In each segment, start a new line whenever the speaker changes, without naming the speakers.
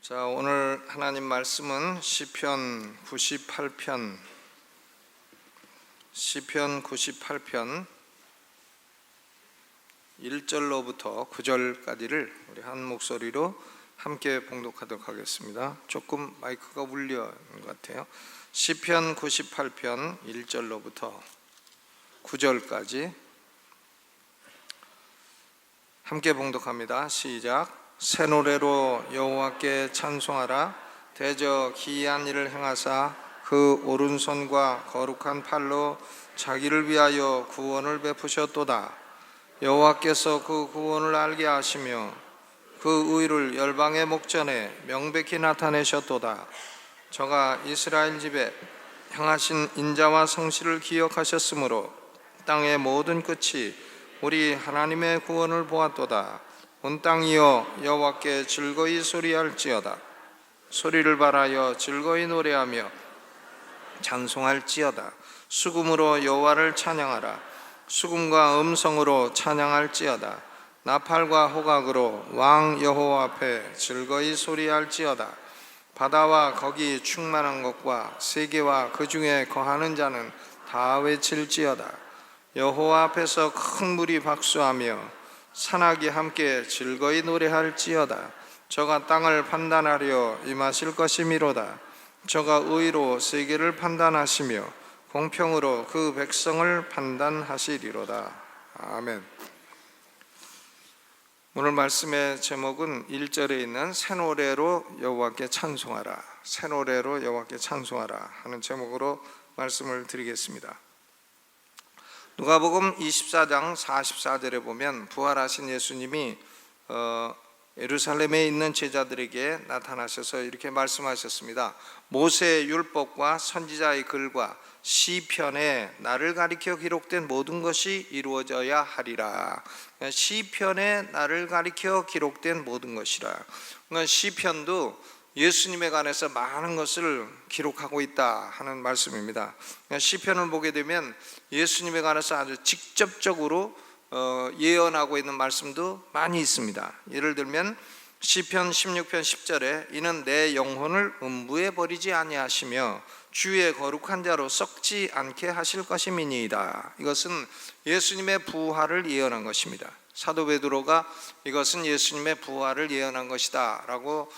자, 오늘 하나님 말씀은 시편 98편 1절로부터 9절까지를 우리 한 목소리로 함께 봉독하도록 하겠습니다. 조금 마이크가 울리는 것 같아요. 시편 98편 1절로부터 9절까지 함께 봉독합니다. 시작. 새 노래로 여호와께 찬송하라. 대저 기이한 일을 행하사 그 오른손과 거룩한 팔로 자기를 위하여 구원을 베푸셨도다. 여호와께서 그 구원을 알게 하시며 그 의를 열방의 목전에 명백히 나타내셨도다. 저가 이스라엘 집에 행하신 인자와 성실을 기억하셨으므로 땅의 모든 끝이 우리 하나님의 구원을 보았도다. 온 땅이여 여호와께 즐거이 소리할지어다. 소리를 발하여 즐거이 노래하며 찬송할지어다. 수금으로 여호와를 찬양하라. 수금과 음성으로 찬양할지어다. 나팔과 호각으로 왕 여호와 앞에 즐거이 소리할지어다. 바다와 거기 충만한 것과 세계와 그 중에 거하는 자는 다 외칠지어다. 여호와 앞에서 큰 물이 박수하며 산악이 함께 즐거이 노래할지어다. 저가 땅을 판단하려 임하실 것이미로다. 저가 의로 세계를 판단하시며 공평으로 그 백성을 판단하시리로다. 아멘. 오늘 말씀의 제목은 1절에 있는 새 노래로 여호와께 찬송하라, 새 노래로 여호와께 찬송하라 하는 제목으로 말씀을 드리겠습니다. 누가복음 24장 44절에 보면 부활하신 예수님이 예루살렘에 있는 제자들에게 나타나셔서 이렇게 말씀하셨습니다. 모세의 율법과 선지자의 글과 시편에 나를 가리켜 기록된 모든 것이 이루어져야 하리라. 시편에 나를 가리켜 기록된 모든 것이라. 시편도 예수님에 관해서 많은 것을 기록하고 있다 하는 말씀입니다. 시편을 보게 되면 예수님에 관해서 아주 직접적으로 예언하고 있는 말씀도 많이 있습니다. 예를 들면 시편 16편 10절에 이는 내 영혼을 음부에 버리지 아니하시며 주의 거룩한 자로 썩지 않게 하실 것임이니이다. 이것은 예수님의 부활을 예언한 것입니다. 사도 베드로가 이것은 예수님의 부활을 예언한 것이다 라고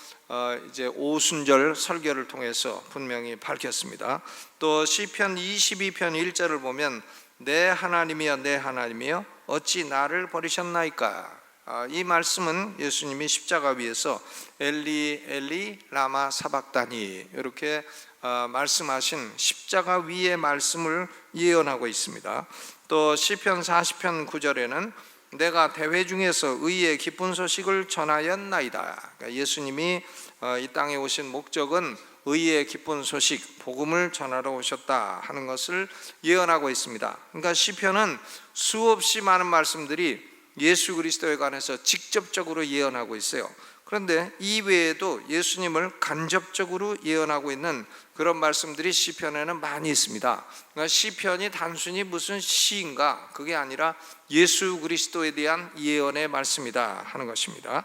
이제 오순절 설교를 통해서 분명히 밝혔습니다. 또 시편 22편 1절을 보면 내 하나님이여 내 하나님이여 어찌 나를 버리셨나이까. 이 말씀은 예수님이 십자가 위에서 엘리 엘리 라마 사박다니 이렇게 말씀하신 십자가 위의 말씀을 예언하고 있습니다. 또 시편 40편 9절에는 내가 대회 중에서 의의 기쁜 소식을 전하였나이다. 그러니까 예수님이 이 땅에 오신 목적은 의의 기쁜 소식, 복음을 전하러 오셨다 하는 것을 예언하고 있습니다. 그러니까 시편은 수없이 많은 말씀들이 예수 그리스도에 관해서 직접적으로 예언하고 있어요. 그런데 이 외에도 예수님을 간접적으로 예언하고 있는 그런 말씀들이 시편에는 많이 있습니다. 그러니까 시편이 단순히 무슨 시인가, 그게 아니라 예수 그리스도에 대한 예언의 말씀이다 하는 것입니다.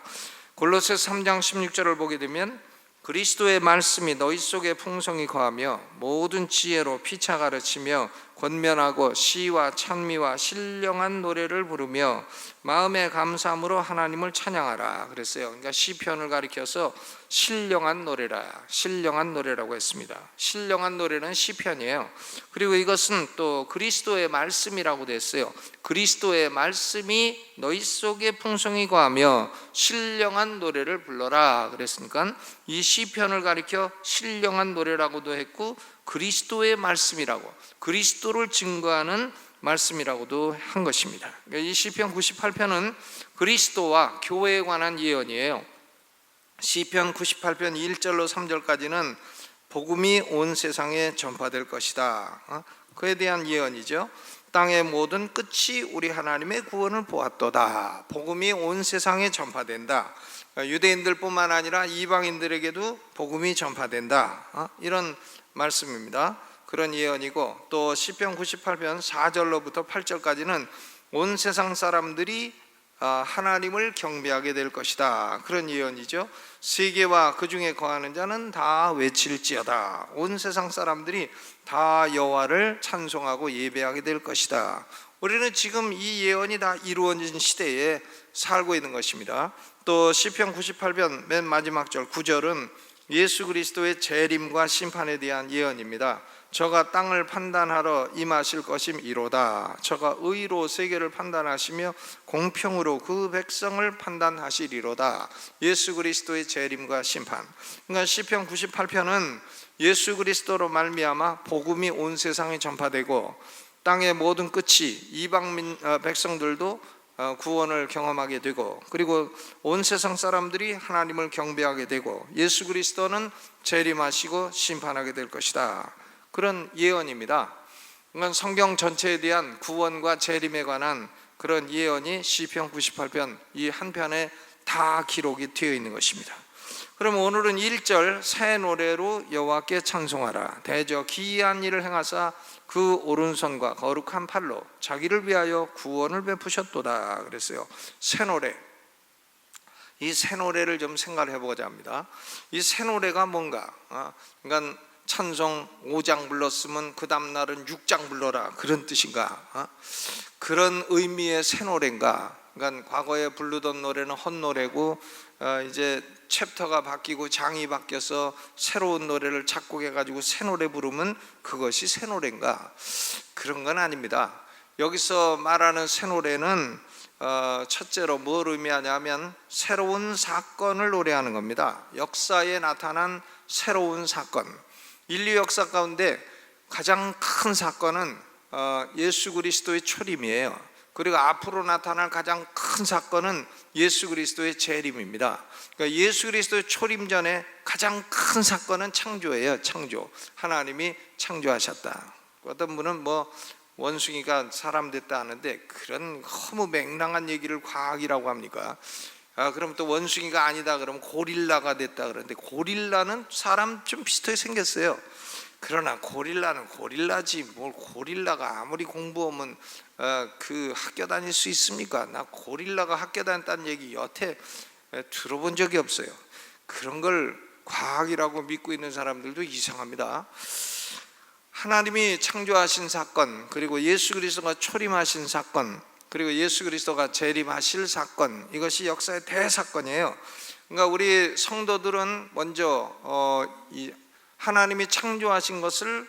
골로새 3장 16절을 보게 되면 그리스도의 말씀이 너희 속에 풍성히 거하며 모든 지혜로 피차 가르치며 권면하고 시와 찬미와 신령한 노래를 부르며 마음의 감사함으로 하나님을 찬양하라 그랬어요. 그러니까 시편을 가리켜서 신령한 노래라, 신령한 노래라고 했습니다. 신령한 노래는 시편이에요. 그리고 이것은 또 그리스도의 말씀이라고 됐어요. 그리스도의 말씀이 너희 속에 풍성히 거하며 신령한 노래를 불러라 그랬으니까 이 시편을 가리켜 신령한 노래라고도 했고 그리스도의 말씀이라고, 그리스도를 증거하는 말씀이라고도 한 것입니다. 이 시편 98편은 그리스도와 교회에 관한 예언이에요. 시편 98편 1절로 3절까지는 복음이 온 세상에 전파될 것이다, 그에 대한 예언이죠. 땅의 모든 끝이 우리 하나님의 구원을 보았도다. 복음이 온 세상에 전파된다. 유대인들뿐만 아니라 이방인들에게도 복음이 전파된다, 이런 말씀입니다. 그런 예언이고, 또 시편 98편 4절로부터 8절까지는 온 세상 사람들이 하나님을 경배하게 될 것이다. 그런 예언이죠. 세계와 그 중에 거하는 자는 다 외칠지어다. 온 세상 사람들이 다 여호와를 찬송하고 예배하게 될 것이다. 우리는 지금 이 예언이 다 이루어진 시대에 살고 있는 것입니다. 또 시편 98편 맨 마지막 절 9절은 예수 그리스도의 재림과 심판에 대한 예언입니다. 저가 땅을 판단하러 임하실 것임이로다. 저가 의로 세계를 판단하시며 공평으로 그 백성을 판단하시리로다. 예수 그리스도의 재림과 심판. 그러니까 시편 98편은 예수 그리스도로 말미암아 복음이 온 세상에 전파되고 땅의 모든 끝이 이방 백성들도 구원을 경험하게 되고, 그리고 온 세상 사람들이 하나님을 경배하게 되고, 예수 그리스도는 재림하시고 심판하게 될 것이다. 그런 예언입니다. 그러니까 성경 전체에 대한 구원과 재림에 관한 그런 예언이 시편 98편 이 한 편에 다 기록이 되어 있는 것입니다. 그럼 오늘은 1절 새 노래로 여호와께 찬송하라. 대저 기이한 일을 행하사 그 오른손과 거룩한 팔로 자기를 위하여 구원을 베푸셨도다 그랬어요. 새 노래. 이 새 노래를 좀 생각을 해보고자 합니다. 이 새 노래가 뭔가? 그러니까 찬송 5장 불렀으면 그 다음날은 6장 불러라 그런 뜻인가? 그런 의미의 새 노래인가? 그러니까 과거에 부르던 노래는 헛노래고 이제 챕터가 바뀌고 장이 바뀌어서 새로운 노래를 작곡해가지고 새 노래 부르면 그것이 새 노래인가? 그런 건 아닙니다. 여기서 말하는 새 노래는 첫째로 뭘 의미하냐면 새로운 사건을 노래하는 겁니다. 역사에 나타난 새로운 사건. 인류 역사 가운데 가장 큰 사건은 예수 그리스도의 초림이에요. 그리고 앞으로 나타날 가장 큰 사건은 예수 그리스도의 재림입니다. 그러니까 예수 그리스도의 초림 전에 가장 큰 사건은 창조예요. 창조. 하나님이 창조하셨다. 어떤 분은 원숭이가 사람 됐다 하는데 그런 너무 맹랑한 얘기를 과학이라고 합니까? 그럼 또 원숭이가 아니다 그러면 고릴라가 됐다 그러는데, 고릴라는 사람 좀 비슷하게 생겼어요. 그러나 고릴라는 고릴라지 뭘 고릴라가 아무리 공부하면 그 학교 다닐 수 있습니까? 나 고릴라가 학교 다녔다는 얘기 여태 들어본 적이 없어요. 그런 걸 과학이라고 믿고 있는 사람들도 이상합니다. 하나님이 창조하신 사건, 그리고 예수 그리스도가 초림하신 사건, 그리고 예수 그리스도가 재림하실 사건, 이것이 역사의 대사건이에요. 그러니까 우리 성도들은 먼저 이 하나님이 창조하신 것을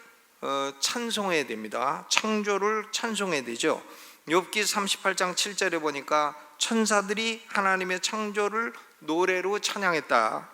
찬송해야 됩니다. 창조를 찬송해야 되죠. 욥기 38장 7절에 보니까 천사들이 하나님의 창조를 노래로 찬양했다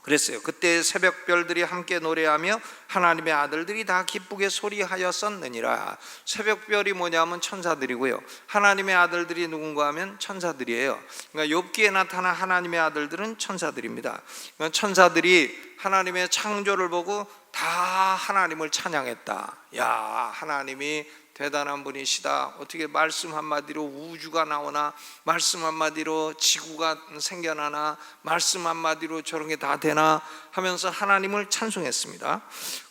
그랬어요. 그때 새벽별들이 함께 노래하며 하나님의 아들들이 다 기쁘게 소리하였었느니라. 새벽별이 뭐냐면 천사들이고요, 하나님의 아들들이 누군가 하면 천사들이에요. 그러니까 욥기에 나타난 하나님의 아들들은 천사들입니다. 그러니까 천사들이 하나님의 창조를 보고 다 하나님을 찬양했다. 야, 하나님이 대단한 분이시다. 어떻게 말씀 한마디로 우주가 나오나, 말씀 한마디로 지구가 생겨나나, 말씀 한마디로 저런 게 다 되나 하면서 하나님을 찬송했습니다.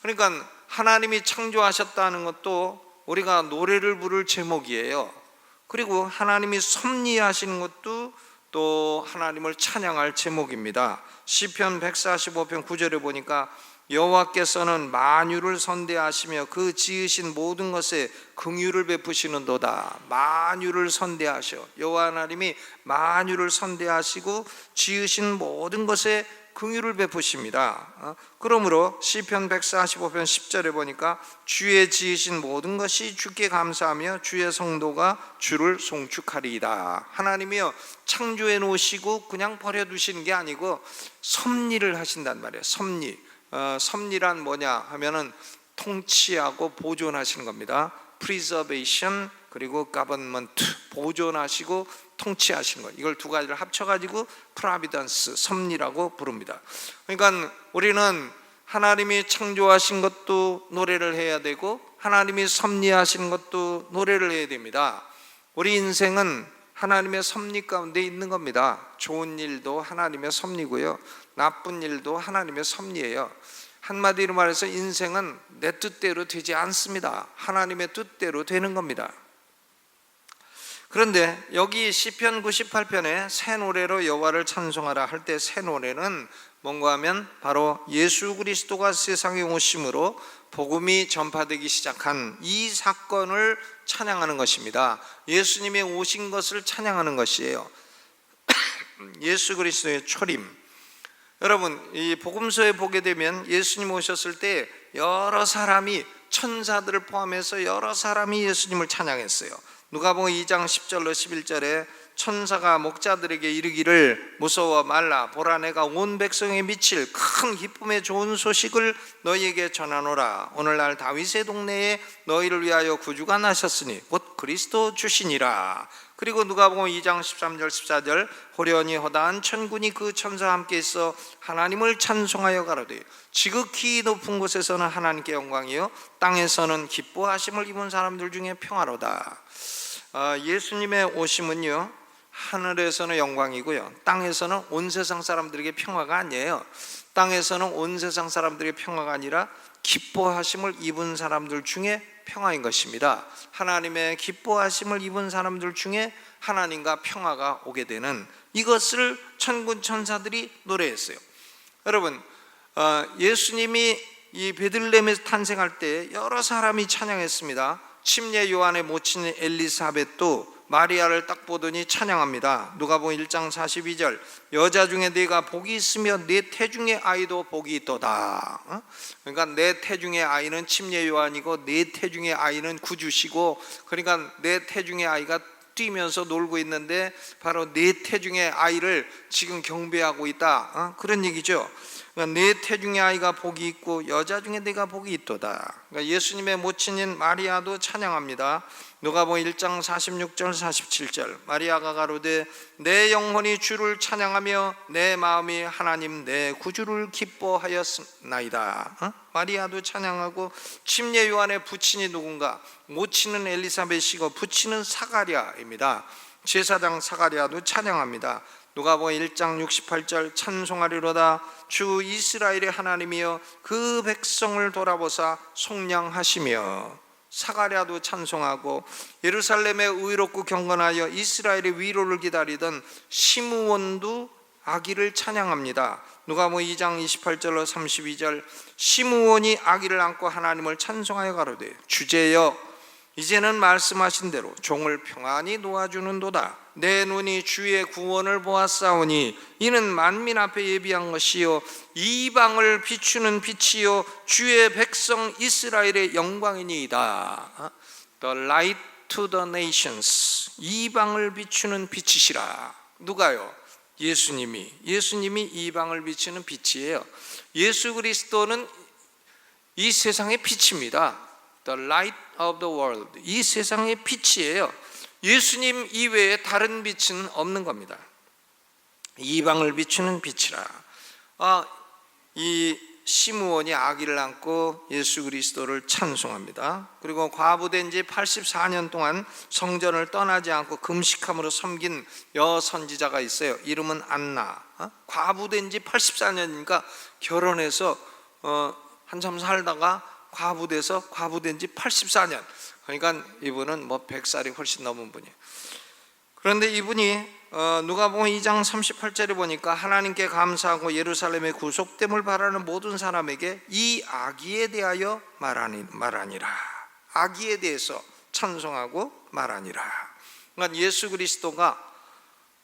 그러니까 하나님이 창조하셨다는 것도 우리가 노래를 부를 제목이에요. 그리고 하나님이 섭리하시는 것도 또 하나님을 찬양할 제목입니다. 시편 145편 9절에 보니까 여호와께서는 만유를 선대하시며 그 지으신 모든 것에 긍휼을 베푸시는도다. 만유를 선대하셔. 여호와 하나님이 만유를 선대하시고 지으신 모든 것에 긍휼을 베푸십니다. 그러므로 시편 145편 10절에 보니까 주의 지으신 모든 것이 주께 감사하며 주의 성도가 주를 송축하리이다. 하나님이요, 창조해 놓으시고 그냥 버려두시는 게 아니고 섭리를 하신단 말이에요. 섭리. 섭리란 뭐냐 하면은 통치하고 보존하시는 겁니다. preservation 그리고 government, 보존하시고 통치하시는 거, 이걸 두 가지를 합쳐가지고 providence, 섭리라고 부릅니다. 그러니까 우리는 하나님이 창조하신 것도 노래를 해야 되고 하나님이 섭리하시는 것도 노래를 해야 됩니다. 우리 인생은 하나님의 섭리 가운데 있는 겁니다. 좋은 일도 하나님의 섭리고요, 나쁜 일도 하나님의 섭리예요. 한마디로 말해서 인생은 내 뜻대로 되지 않습니다. 하나님의 뜻대로 되는 겁니다. 그런데 여기 시편 98편에 새 노래로 여호와를 찬송하라 할 때 새 노래는 뭔가 하면 바로 예수 그리스도가 세상에 오심으로 복음이 전파되기 시작한 이 사건을 찬양하는 것입니다. 예수님이 오신 것을 찬양하는 것이에요. 예수 그리스도의 초림. 여러분, 이 복음서에 보게 되면 예수님 오셨을 때 여러 사람이, 천사들을 포함해서 여러 사람이 예수님을 찬양했어요. 누가복음 2장 10절로 11절에 천사가 목자들에게 이르기를 무서워 말라, 보라 내가 온 백성에 미칠 큰 기쁨의 좋은 소식을 너희에게 전하노라. 오늘날 다윗의 동네에 너희를 위하여 구주가 나셨으니 곧 그리스도 주시니라. 그리고 누가복음 2장 13절 14절 호련히 허다한 천군이 그 천사와 함께 있어 하나님을 찬송하여 가로되 지극히 높은 곳에서는 하나님께 영광이요 땅에서는 기뻐하심을 입은 사람들 중에 평화로다. 예수님의 오심은요, 하늘에서는 영광이고요, 땅에서는 온 세상 사람들에게 평화가 아니에요. 땅에서는 온 세상 사람들에게 평화가 아니라 기뻐하심을 입은 사람들 중에 평화인 것입니다. 하나님의 기뻐하심을 입은 사람들 중에 하나님과 평화가 오게 되는 이것을 천군 천사들이 노래했어요. 여러분, 예수님이 이 베들레헴에서 탄생할 때 여러 사람이 찬양했습니다. 침례 요한의 모친 엘리사벳도 마리아를 딱 보더니 찬양합니다. 누가복음 1장 42절 여자 중에 네가 복이 있으며 네 태중의 아이도 복이 있도다. 그러니까 내 태중의 아이는 침례 요한이고 내 태중의 아이는 구주시고, 그러니까 내 태중의 아이가 뛰면서 놀고 있는데 바로 내 태중의 아이를 지금 경배하고 있다, 그런 얘기죠. 그러니까 내 태중의 아이가 복이 있고 여자 중에 네가 복이 있도다. 그러니까 예수님의 모친인 마리아도 찬양합니다. 누가복음 1장 46절 47절 마리아가 가로되 내 영혼이 주를 찬양하며 내 마음이 하나님 내 구주를 기뻐하였나이다. 마리아도 찬양하고, 침례 요한의 부친이 누군가? 모친은 엘리사벳이고 부친은 사가랴입니다. 제사장 사가랴도 찬양합니다. 누가복음 1장 68절 찬송하리로다 주 이스라엘의 하나님이여 그 백성을 돌아보사 속량하시며. 사가랴도 찬송하고, 예루살렘에 의롭고 경건하여 이스라엘의 위로를 기다리던 시므온도 아기를 찬양합니다. 누가복음 2장 28절로 32절 시므온이 아기를 안고 하나님을 찬송하여 가로되 주제여 이제는 말씀하신 대로 종을 평안히 놓아주는도다. 내 눈이 주의 구원을 보았사오니 이는 만민 앞에 예비한 것이요 이방을 비추는 빛이요 주의 백성 이스라엘의 영광이니이다. The light to the nations. 이방을 비추는 빛이시라. 누가요? 예수님이 이방을 비추는 빛이에요. 예수 그리스도는 이 세상의 빛입니다. The light of the world. 이 세상의 빛이에요. 예수님 이외에 다른 빛은 없는 겁니다. 이방을 비추는 빛이라. 이 시므온이 아기를 안고 예수 그리스도를 찬송합니다. 그리고 과부된 지 84년 동안 성전을 떠나지 않고 금식함으로 섬긴 여선지자가 있어요. 이름은 안나. 과부된 지 84년이니까 결혼해서 한참 살다가 과부돼서 과부된 지 84년. 그러니까 이분은 100살이 훨씬 넘은 분이에요. 그런데 이분이 누가복음 2장 38절에 보니까 하나님께 감사하고 예루살렘의 구속됨을 바라는 모든 사람에게 이 아기에 대하여 말하니라. 아기에 대해서 찬송하고 말하니라. 그러니까 예수 그리스도가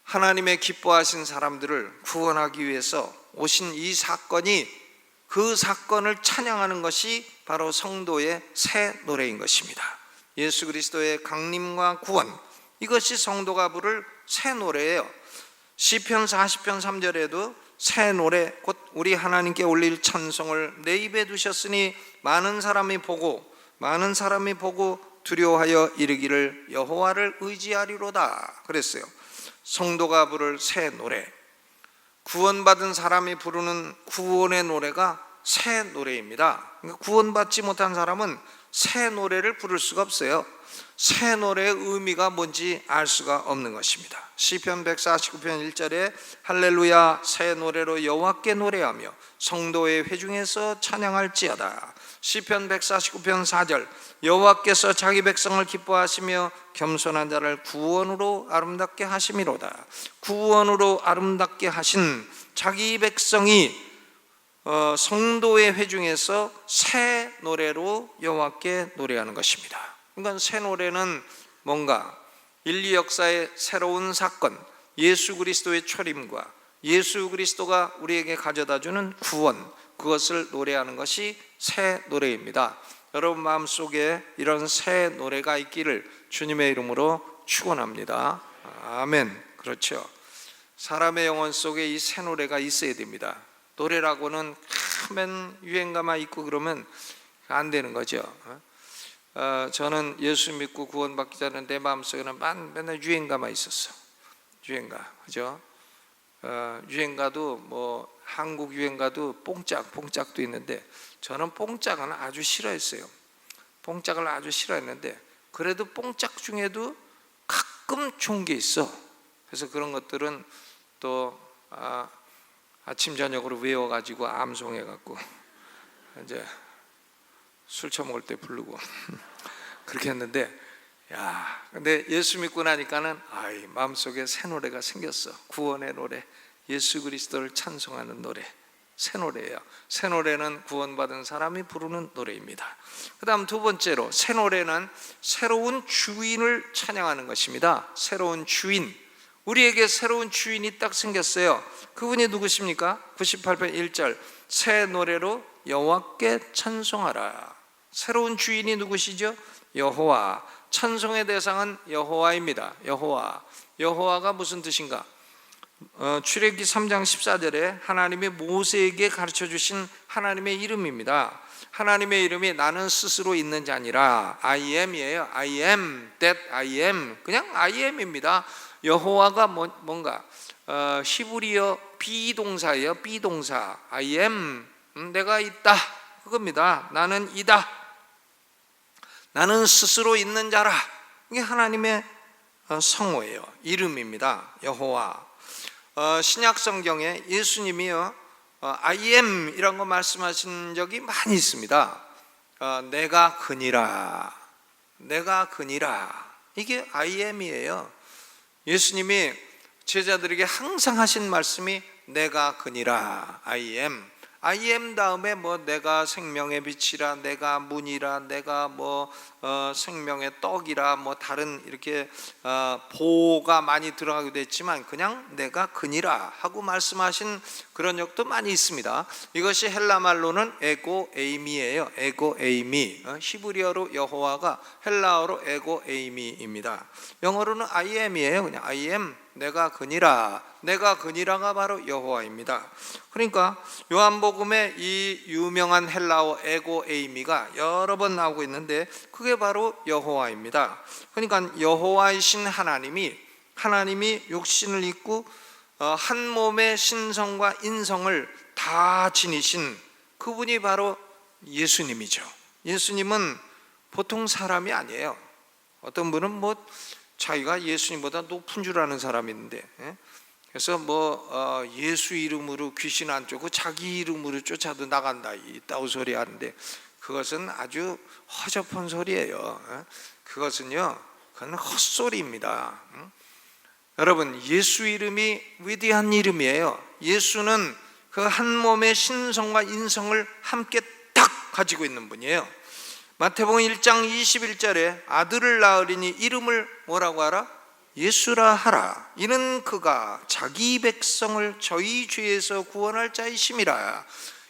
하나님의 기뻐하신 사람들을 구원하기 위해서 오신 이 사건이, 그 사건을 찬양하는 것이 바로 성도의 새 노래인 것입니다. 예수 그리스도의 강림과 구원, 이것이 성도가 부를 새 노래예요. 시편 40편 3절에도 새 노래 곧 우리 하나님께 올릴 찬송을 내 입에 두셨으니 많은 사람이 보고 두려워하여 이르기를 여호와를 의지하리로다 그랬어요. 성도가 부를 새 노래, 구원받은 사람이 부르는 구원의 노래가 새 노래입니다. 그러니까 구원받지 못한 사람은 새 노래를 부를 수가 없어요. 새 노래의 의미가 뭔지 알 수가 없는 것입니다. 시편 149편 1절에 할렐루야 새 노래로 여호와께 노래하며 성도의 회중에서 찬양할지어다. 시편 149편 4절 여호와께서 자기 백성을 기뻐하시며 겸손한 자를 구원으로 아름답게 하심이로다. 구원으로 아름답게 하신 자기 백성이 성도의 회중에서 새 노래로 여호와께 노래하는 것입니다. 그러니까 새 노래는 뭔가 인류 역사의 새로운 사건, 예수 그리스도의 초림과 예수 그리스도가 우리에게 가져다주는 구원, 그것을 노래하는 것이 새 노래입니다. 여러분 마음속에 이런 새 노래가 있기를 주님의 이름으로 축원합니다. 아멘. 그렇죠. 사람의 영혼 속에 이 새 노래가 있어야 됩니다. 노래라고는 맨 유행가만 있고 그러면 안 되는 거죠. 저는 예수 믿고 구원받기 전에 내 마음속에는 맨날 유행가만 있었어. 유행가, 그죠? 유행가도 뭐 한국 유행가도 뽕짝도 있는데 저는 뽕짝은 아주 싫어했어요. 뽕짝을 아주 싫어했는데 그래도 뽕짝 중에도 가끔 좋은 게 있어. 그래서 그런 것들은 또 아침 저녁으로 외워가지고 암송해갖고 이제 술 처먹을 때 부르고 그렇게 했는데, 야, 근데 예수 믿고 나니까는 마음속에 새 노래가 생겼어. 구원의 노래, 예수 그리스도를 찬송하는 노래, 새 노래예요. 새 노래는 구원받은 사람이 부르는 노래입니다. 그 다음 두 번째로 새 노래는 새로운 주인을 찬양하는 것입니다. 새로운 주인, 우리에게 새로운 주인이 딱 생겼어요. 그분이 누구십니까? 98편 1절 새 노래로 여호와께 찬송하라. 새로운 주인이 누구시죠? 여호와. 찬송의 대상은 여호와입니다. 여호와가 무슨 뜻인가? 출애굽기 3장 14절에 하나님이 모세에게 가르쳐 주신 하나님의 이름입니다. 하나님의 이름이 나는 스스로 있는 자 아니라 I am이에요. I am that I am. 그냥 I am입니다. 여호와가 뭔가 히브리어 비동사예요. 비동사. I am, 내가 있다, 그겁니다. 나는 이다, 나는 스스로 있는 자라. 이게 하나님의 성호예요. 이름입니다. 여호와. 신약 성경에 예수님이요 I am 이란 거 말씀하신 적이 많이 있습니다. 내가 그니라, 이게 I am이에요. 예수님이 제자들에게 항상 하신 말씀이 내가 그니라, I am 다음에 뭐 내가 생명의 빛이라, 내가 문이라, 내가 뭐 생명의 떡이라, 뭐 다른 이렇게 보호가 많이 들어가기도 했지만 그냥 내가 그니라 하고 말씀하신 그런 적도 많이 있습니다. 이것이 헬라 말로는 에고 에이미예요. 에고 에이미. 히브리어로 여호와가 헬라어로 에고 에이미입니다. 영어로는 I am이에요. 그냥 I am, 내가 그니라가 바로 여호와입니다. 그러니까 요한복음에 이 유명한 헬라어 에고 에이미가 여러 번 나오고 있는데 그게 바로 여호와입니다. 그러니까 여호와이신 하나님이 육신을 입고 한 몸의 신성과 인성을 다 지니신 그분이 바로 예수님이죠. 예수님은 보통 사람이 아니에요. 어떤 분은 뭐 자기가 예수님보다 높은 줄 아는 사람이 있는데, 그래서 뭐 예수 이름으로 귀신 안 쫓고 자기 이름으로 쫓아도 나간다, 이따위 소리 하는데 그것은 아주 허접한 소리예요. 그건 헛소리입니다. 여러분, 예수 이름이 위대한 이름이에요. 예수는 그 한 몸의 신성과 인성을 함께 딱 가지고 있는 분이에요. 마태복음 1장 21절에 아들을 낳으리니 이름을 뭐라고 하라? 예수라 하라. 이는 그가 자기 백성을 저희 죄에서 구원할 자이심이라.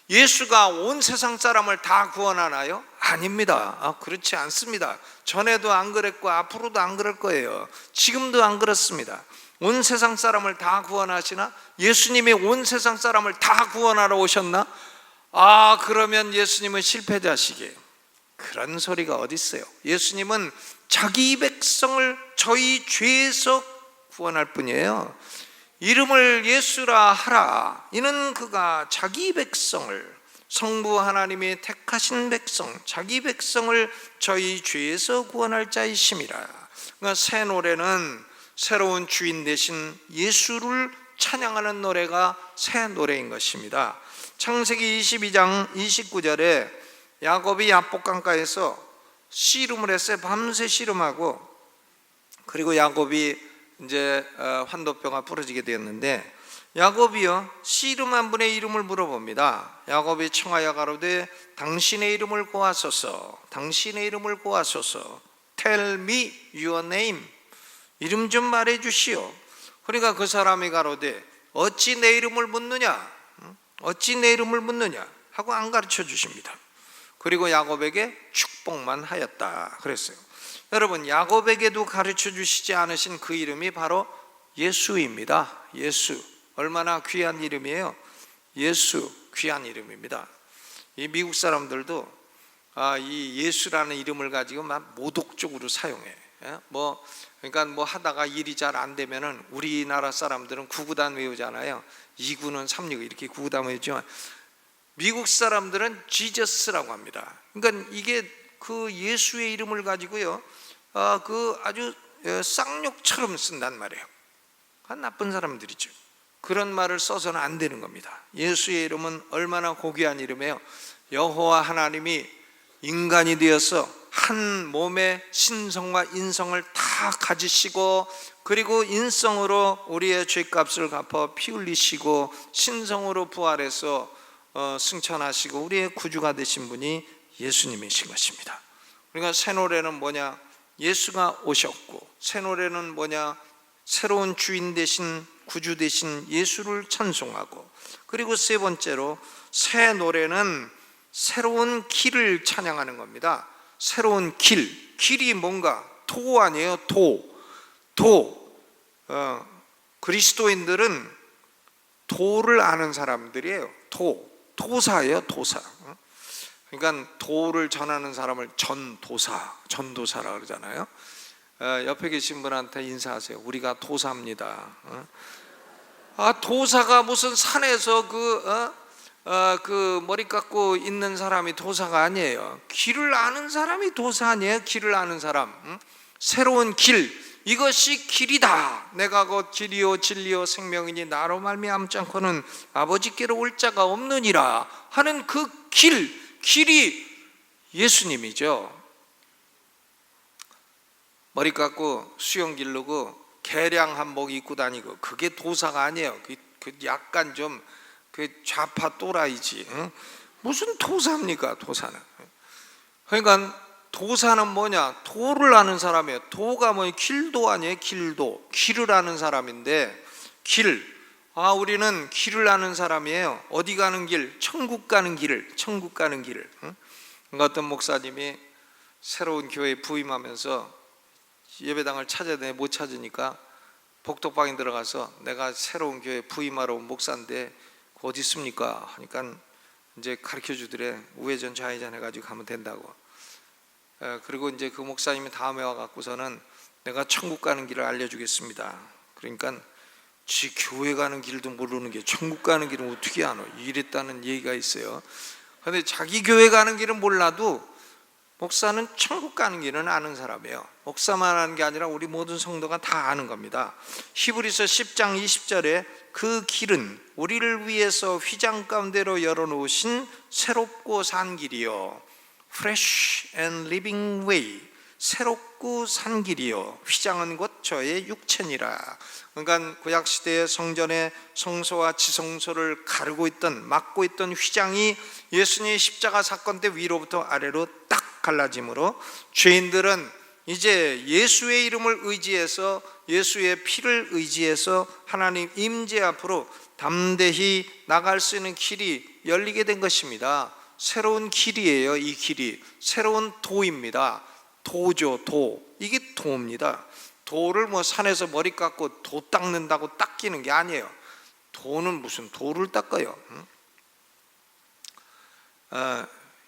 예수가 온 세상 사람을 다 구원하나요? 아닙니다. 그렇지 않습니다. 전에도 안 그랬고 앞으로도 안 그럴 거예요. 지금도 안 그렇습니다. 온 세상 사람을 다 구원하시나? 예수님이 온 세상 사람을 다 구원하러 오셨나? 그러면 예수님은 실패자시기에요. 그런 소리가 어디 있어요? 예수님은 자기 백성을 저희 죄에서 구원할 뿐이에요. 이름을 예수라 하라. 이는 그가 자기 백성을 성부 하나님이 택하신 백성, 자기 백성을 저희 죄에서 구원할 자이심이라. 그러니까 새 노래는 새로운 주인 되신 예수를 찬양하는 노래가 새 노래인 것입니다. 창세기 22장 29절에 야곱이 야복강가에서 씨름을 했어요. 밤새 씨름하고, 그리고 야곱이 이제 환도뼈가 부러지게 되었는데, 야곱이요 씨름한 분의 이름을 물어봅니다. 야곱이 청하여 가로되 당신의 이름을 고하소서, 당신의 이름을 고하소서. Tell me your name. 이름 좀 말해 주시오. 그러니까 그 사람이 가로되 어찌 내 이름을 묻느냐, 어찌 내 이름을 묻느냐 하고 안 가르쳐 주십니다. 그리고 야곱에게 축복만 하였다 그랬어요. 여러분, 야곱에게도 가르쳐 주시지 않으신 그 이름이 바로 예수입니다. 예수, 얼마나 귀한 이름이에요. 예수, 귀한 이름입니다. 이 미국 사람들도 이 예수라는 이름을 가지고 막 모독적으로 사용해. 그러니까 뭐 하다가 일이 잘 안 되면은, 우리나라 사람들은 구구단 외우잖아요. 2구는 3육 이렇게 구구단 외우지만, 미국 사람들은 지저스라고 합니다. 그러니까 이게 그 예수의 이름을 가지고요, 그 아주 쌍욕처럼 쓴단 말이에요. 나쁜 사람들이죠. 그런 말을 써서는 안 되는 겁니다. 예수의 이름은 얼마나 고귀한 이름이에요. 여호와 하나님이 인간이 되어서 한 몸의 신성과 인성을 다 가지시고, 그리고 인성으로 우리의 죄값을 갚아 피 흘리시고, 신성으로 부활해서 승천하시고 우리의 구주가 되신 분이 예수님이신 것입니다. 그러니까 새 노래는 뭐냐? 예수가 오셨고, 새 노래는 뭐냐? 새로운 주인 되신, 구주 되신 예수를 찬송하고, 그리고 세 번째로 새 노래는 새로운 길을 찬양하는 겁니다. 새로운 길, 길이 뭔가? 도 아니에요. 도. 그리스도인들은 도를 아는 사람들이에요. 도사예요. 도사. 그러니까 도를 전하는 사람을 전도사라 그러잖아요. 옆에 계신 분한테 인사하세요. 우리가 도사입니다. 도사가 무슨 산에서 그 머리 깎고 있는 사람이 도사가 아니에요. 길을 아는 사람이 도사 아니에요. 길을 아는 사람. 새로운 길, 이것이 길이다. 내가 곧 길이요 진리요 생명이니 나로 말미암지 않고는 아버지께로 올 자가 없느니라 하는 그 길이 예수님이죠. 머리 깎고 수염 기르고 개량 한복 입고 다니고, 그게 도사가 아니에요. 그 약간 좀 그 좌파 또라이지. 무슨 도사입니까? 도사는. 그러니까 도사는 뭐냐? 도를 아는 사람이에요. 도가 뭐예요? 길도 아니에요. 길을 아는 사람인데, 우리는 길을 아는 사람이에요. 어디 가는 길? 천국 가는 길을. 어떤 목사님이 새로운 교회에 부임하면서 예배당을 찾아야 되는데 못 찾으니까 복덕방에 들어가서, 내가 새로운 교회에 부임하러 온 목사인데 어디 있습니까? 하니까 이제 가르쳐 주더래. 우회전 좌회전 해가지고 가면 된다고. 그리고 이제 그 목사님이 다음에 와갖고서는 내가 천국 가는 길을 알려주겠습니다. 그러니까 지 교회 가는 길도 모르는 게 천국 가는 길은 어떻게 아노? 이랬다는 얘기가 있어요. 그런데 자기 교회 가는 길은 몰라도 목사는 천국 가는 길은 아는 사람이에요. 목사만 아는 게 아니라 우리 모든 성도가 다 아는 겁니다. 히브리서 10장 20절에 그 길은 우리를 위해서 휘장 가운데로 열어놓으신 새롭고 산 길이요, Fresh and living way, 새롭고 산 길이요, 휘장은 곧 저의 육체니라. 그러니까 구약시대의 성전의 성소와 지성소를 가르고 있던, 막고 있던 휘장이 예수님의 십자가 사건 때 위로부터 아래로 딱 갈라짐으로, 죄인들은 이제 예수의 이름을 의지해서, 예수의 피를 의지해서 하나님 임재 앞으로 담대히 나갈 수 있는 길이 열리게 된 것입니다. 새로운 길이에요. 이 길이 새로운 도입니다. 도죠. 이게 도입니다. 도를 뭐 산에서 머리 깎고 도 닦는다고 닦이는 게 아니에요. 도는 무슨 도를 닦아요?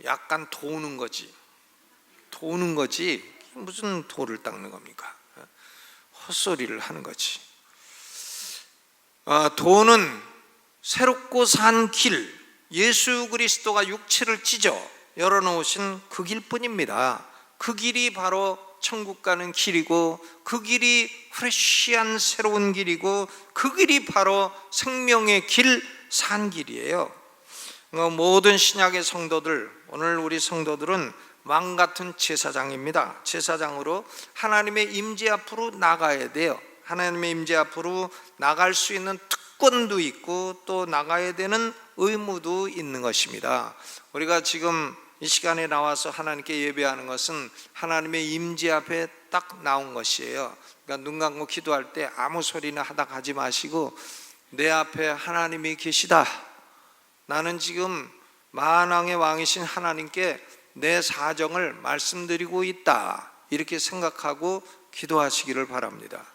약간 도는 거지. 무슨 도를 닦는 겁니까? 헛소리를 하는 거지. 도는 새롭고 산 길, 예수 그리스도가 육체를 찢어 열어놓으신 그 길뿐입니다. 그 길이 바로 천국 가는 길이고, 그 길이 프레시한 새로운 길이고, 그 길이 바로 생명의 길, 산 길이에요. 모든 신약의 성도들, 오늘 우리 성도들은 왕 같은 제사장입니다. 제사장으로 하나님의 임재 앞으로 나가야 돼요. 하나님의 임재 앞으로 나갈 수 있는 특권도 있고 또 나가야 되는 의무도 있는 것입니다. 우리가 지금 이 시간에 나와서 하나님께 예배하는 것은 하나님의 임재 앞에 딱 나온 것이에요. 그러니까 눈 감고 기도할 때 아무 소리나 하다 가지 마시고, 내 앞에 하나님이 계시다, 나는 지금 만왕의 왕이신 하나님께 내 사정을 말씀드리고 있다, 이렇게 생각하고 기도하시기를 바랍니다.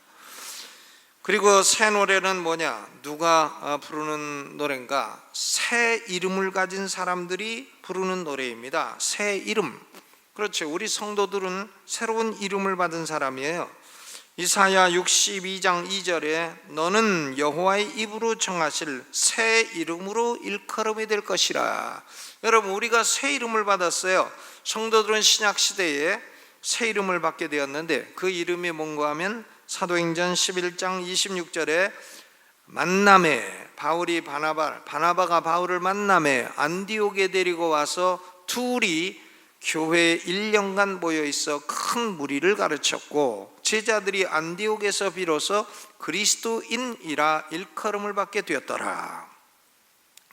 그리고 새 노래는 뭐냐? 누가 부르는 노래인가? 새 이름을 가진 사람들이 부르는 노래입니다. 새 이름. 그렇죠. 우리 성도들은 새로운 이름을 받은 사람이에요. 이사야 62장 2절에 너는 여호와의 입으로 정하실 새 이름으로 일컬음이 될 것이라. 여러분, 우리가 새 이름을 받았어요. 성도들은 신약 시대에 새 이름을 받게 되었는데, 그 이름이 뭔가 하면 사도행전 11장 26절에 만남에, 바울이 바나바가 바울을 만남에 안디옥에 데리고 와서 둘이 교회에 1년간 모여 있어 큰 무리를 가르쳤고, 제자들이 안디옥에서 비로소 그리스도인이라 일컬음을 받게 되었더라.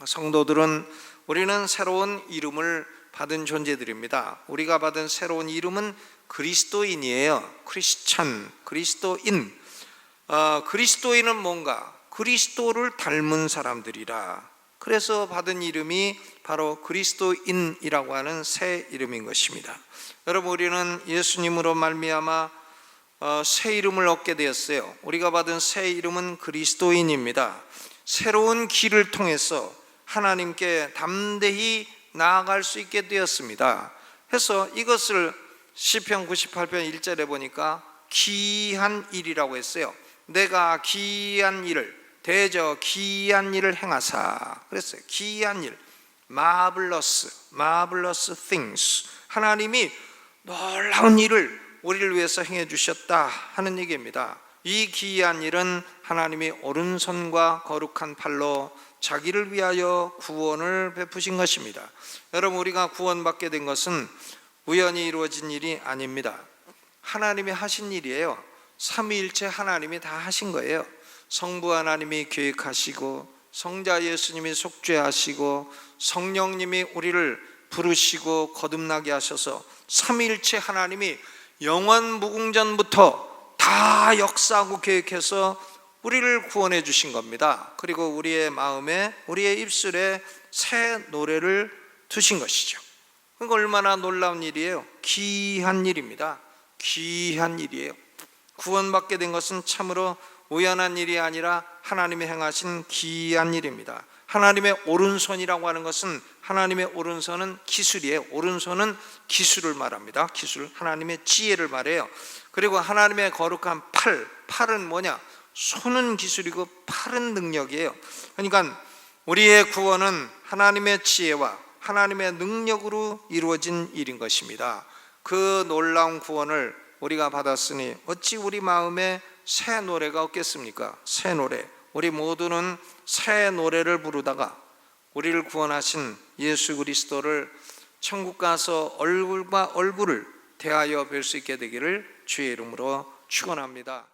성도들은, 우리는 새로운 이름을 받은 존재들입니다. 우리가 받은 새로운 이름은 그리스도인이에요. 크리스찬, 그리스도인. 그리스도인은 뭔가? 그리스도를 닮은 사람들이라. 그래서 받은 이름이 바로 그리스도인이라고 하는 새 이름인 것입니다. 여러분, 우리는 예수님으로 말미암아 새 이름을 얻게 되었어요. 우리가 받은 새 이름은 그리스도인입니다. 새로운 길을 통해서 하나님께 담대히 나아갈 수 있게 되었습니다. 해서 이것을 시편 98편 1절에 보니까 기한 일이라고 했어요. 내가 기한 일을, 대저 기한 일을 행하사 그랬어요. 기한 일, marvelous things. 하나님이 놀라운 일을 우리를 위해서 행해 주셨다 하는 얘기입니다. 이 기이한 일은 하나님이 오른손과 거룩한 팔로 자기를 위하여 구원을 베푸신 것입니다. 여러분, 우리가 구원받게 된 것은 우연히 이루어진 일이 아닙니다. 하나님이 하신 일이에요. 삼위일체 하나님이 다 하신 거예요. 성부 하나님이 계획하시고, 성자 예수님이 속죄하시고, 성령님이 우리를 부르시고 거듭나게 하셔서 삼위일체 하나님이 영원 무궁전부터 다 역사하고 계획해서 우리를 구원해 주신 겁니다. 그리고 우리의 마음에, 우리의 입술에 새 노래를 두신 것이죠. 그러니까 얼마나 놀라운 일이에요. 귀한 일입니다. 귀한 일이에요. 구원받게 된 것은 참으로 우연한 일이 아니라 하나님이 행하신 귀한 일입니다. 하나님의 오른손이라고 하는 것은, 하나님의 오른손은 기술이에요. 오른손은 기술을 말합니다. 기술, 하나님의 지혜를 말해요. 그리고 하나님의 거룩한 팔은 뭐냐? 손은 기술이고 팔은 능력이에요. 그러니까 우리의 구원은 하나님의 지혜와 하나님의 능력으로 이루어진 일인 것입니다. 그 놀라운 구원을 우리가 받았으니 어찌 우리 마음에 새 노래가 없겠습니까? 새 노래. 우리 모두는 새 노래를 부르다가 우리를 구원하신 예수 그리스도를 천국 가서 얼굴과 얼굴을 대하여 뵐 수 있게 되기를 주의 이름으로 축원합니다.